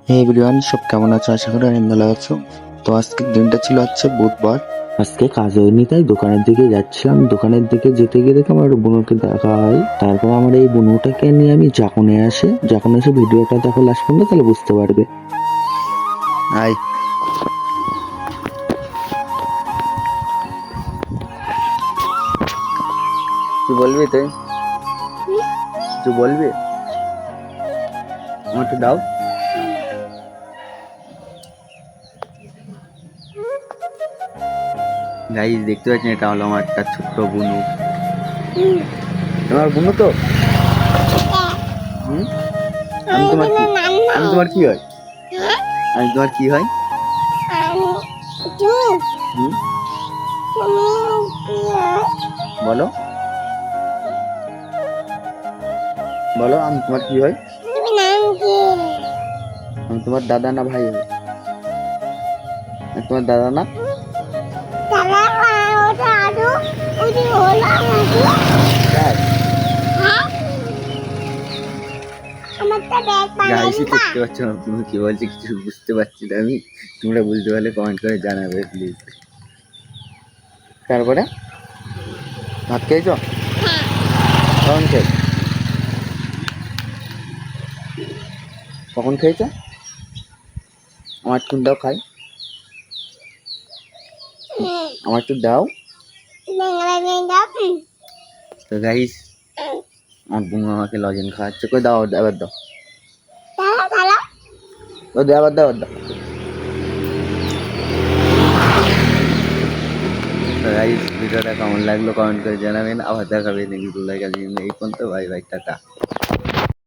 হে everyone, সব কেমন আছো? আশা করি অনেক ভালো আছো। তো আজকের দিনটা ছিল হচ্ছে বুধবার। আজকে কাজ হয়নি তাই দোকানের দিকে যাচ্ছিলাম। দোকানের দিকে যেতে গিয়ে দেখে আমার বুনুকে দেখা হয়। তারপর আমার এই বুনুটাকে নিয়ে আমি যখন এসে ভিডিওটা দেখো লাস্ট পর্যন্ত, তাহলে বুঝতে পারবে। হাই, কি বলবি তুই? কিছু বলবি? আমাকে দাও। গাইস দেখতে পাচ্ছেন, এটা হলো আমার একটা ছোট্ট বুনু। তোমার বুনু তো? হুম, আমি তোমার কি হয়? আমি তোমার কি হয়? হুম, বলো বলো, আমি তোমার কি হয়? আমি তোমার দাদা না ভাই হয়? আমি তোমার দাদা না? গাইসই দেখতে পাচ্ছ না, তুমি কি বলছি কিছু বুঝতে পারছি না আমি। তোমরা বুঝতে পারলে কমেন্ট করে জানাবে প্লিজ। তারপরে ভাত খেয়েছো? কখন খেয়েছো? কখন খেয়েছো? আমার একটু দাও খাই। আমার একটু দাও। তো গাইস, আমার বোন আমাকে লজেন খাওয়াচ্ছে। কই দাও, আবার দাও। ও দে, আবার দাও, আবার দাও। তো গাইস, ভিডিওটা কেমন লাগলো কমেন্ট করে জানাবেন। আবার দেখাবেন এই পর্যন্ত। Bye bye, tata.